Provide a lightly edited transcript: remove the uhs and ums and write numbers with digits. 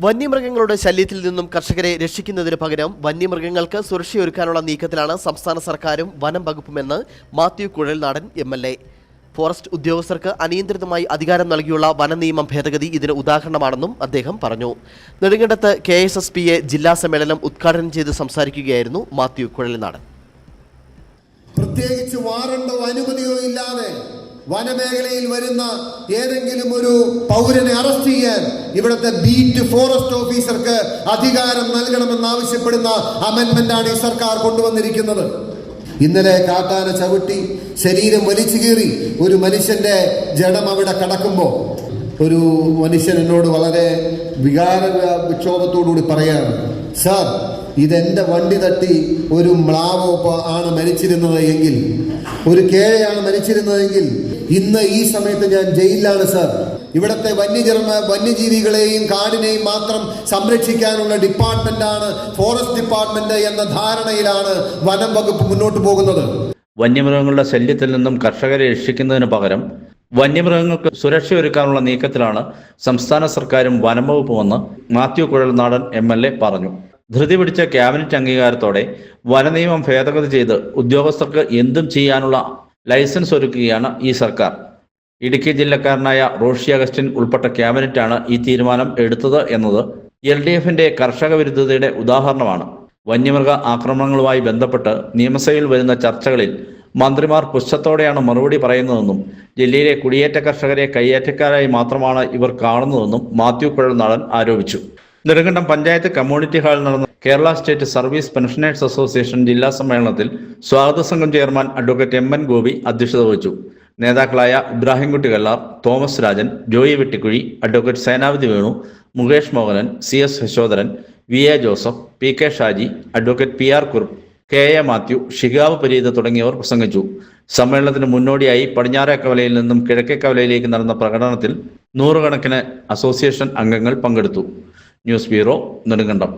വന്യമൃഗങ്ങളുടെ ശല്യത്തിൽ നിന്നും കർഷകരെ രക്ഷിക്കുന്നതിന് പകരം വന്യമൃഗങ്ങൾക്ക് സുരക്ഷയൊരുക്കാനുള്ള നീക്കത്തിലാണ് സംസ്ഥാന സർക്കാരും വനം വകുപ്പുമെന്ന് മാത്യു കുഴൽനാടൻ എം.എൽ.എ. ഫോറസ്റ്റ് ഉദ്യോഗസ്ഥർക്ക് അനിയന്ത്രിതമായി അധികാരം നൽകിയുള്ള വനനിയമം ഭേദഗതി ഇതിന് ഉദാഹരണമാണെന്നും അദ്ദേഹം പറഞ്ഞു. നെടുങ്കണ്ടത്ത് KSSPA ജില്ലാ സമ്മേളനം ഉദ്ഘാടനം ചെയ്ത് സംസാരിക്കുകയായിരുന്നു മാത്യു കുഴൽനാടൻ. പ്രത്യേകിച്ച് വാറണ്ടോ അനുമതിയോ ഇല്ലാതെ വനമേഖലയിൽ വരുന്ന ഏതെങ്കിലും ഒരു പൗരനെ അറസ്റ്റ് ചെയ്യാൻ ഇവിടുത്തെ ബീറ്റ് ഫോറസ്റ്റ് ഓഫീസർക്ക് അധികാരം നൽകണമെന്നാവശ്യപ്പെടുന്ന അമെൻമെന്റാണ് ഈ സർക്കാർ കൊണ്ടുവന്നിരിക്കുന്നത്. ഇന്നലെ കാട്ടാന ചവിട്ടി ശരീരം വലിച്ചു കീറി ഒരു മനുഷ്യന്റെ ജഡം അവിടെ കടക്കുമ്പോൾ ഒരു മനുഷ്യൻ എന്നോട് വളരെ വികാര വിക്ഷോഭത്തോടുകൂടി പറയാണ്, സാർ, ഇതെന്റെ വണ്ടി തട്ടി ഒരു മ്ലാവോ ആണ് മരിച്ചിരുന്നത് എങ്കിൽ, ഒരു കേഴയാണ് മരിച്ചിരുന്നതെങ്കിൽ ഇന്ന് ഈ സമയത്ത് ഞാൻ ജയിലിലാണ് സാർ. ഇവിടുത്തെ വന്യജീവികളെയും കാടിനെയും മാത്രം സംരക്ഷിക്കാനുള്ള ഡിപ്പാർട്ട്മെന്റാണ് ഫോറസ്റ്റ് ഡിപ്പാർട്ട്മെന്റ് എന്ന ധാരണയിലാണ് വനം വകുപ്പ് മുന്നോട്ട് പോകുന്നത്. വന്യമൃഗങ്ങളുടെ ശല്യത്തിൽ നിന്നും കർഷകരെ രക്ഷിക്കുന്നതിന് പകരം വന്യമൃഗങ്ങൾക്ക് സുരക്ഷയൊരുക്കാനുള്ള നീക്കത്തിലാണ് സംസ്ഥാന സർക്കാരും വനം വകുപ്പുമെന്ന് മാത്യു കുഴൽനാടൻ എം.എൽ.എ. പറഞ്ഞു. ധൃതി പിടിച്ച ക്യാബിനറ്റ് അംഗീകാരത്തോടെ വനനിയമം ഭേദഗതി ചെയ്ത് ഉദ്യോഗസ്ഥർക്ക് എന്തും ചെയ്യാനുള്ള ലൈസൻസ് ഒരുക്കുകയാണ് ഈ സർക്കാർ. ഇടുക്കി ജില്ലക്കാരനായ റോഷി അഗസ്റ്റിൻ ഉൾപ്പെട്ട ക്യാബിനറ്റാണ് ഈ തീരുമാനം എടുത്തത് എന്നത് LDFന്റെ കർഷക വിരുദ്ധതയുടെ ഉദാഹരണമാണ്. വന്യമൃഗ ആക്രമണങ്ങളുമായി ബന്ധപ്പെട്ട് നിയമസഭയിൽ വരുന്ന ചർച്ചകളിൽ മന്ത്രിമാർ പുച്ഛത്തോടെയാണ് മറുപടി പറയുന്നതെന്നും ജില്ലയിലെ കുടിയേറ്റ കർഷകരെ കയ്യേറ്റക്കാരായി മാത്രമാണ് ഇവർ കാണുന്നതെന്നും മാത്യു കുഴൽനാടൻ ആരോപിച്ചു. നെടുങ്കണ്ടം പഞ്ചായത്ത് കമ്മ്യൂണിറ്റി ഹാളിൽ നടന്ന Kerala state service pensioners association ജില്ലാ സമ്മേളനത്തിൽ സ്വാഗത സംഘം ചെയർമാൻ അഡ്വക്കേറ്റ് M.N. ഗോപി അധ്യക്ഷത വഹിച്ചു. നേതാക്കളായ Ibrahimkutty Kallar, Thomas Rajan, Joy Vettikuzhi, advocate Senapathi Venu, Mukesh Mohanan, CS Yashodharan, VA Joseph, PK Shaji, advocate PR Kurup, KA Mathew, Shigab Pareeda തുടങ്ങിയവർ പ്രസംഗിച്ചു. സമ്മേളനത്തിന് മുന്നോടിയായി പടിഞ്ഞാറേക്കവലയിൽ നിന്നും കിഴക്കേക്കവലയിലേക്ക് നടന്ന പ്രകടനത്തിൽ നൂറുകണക്കിന് അസോസിയേഷൻ അംഗങ്ങൾ പങ്കെടുത്തു. News bureau, Nedumkandam.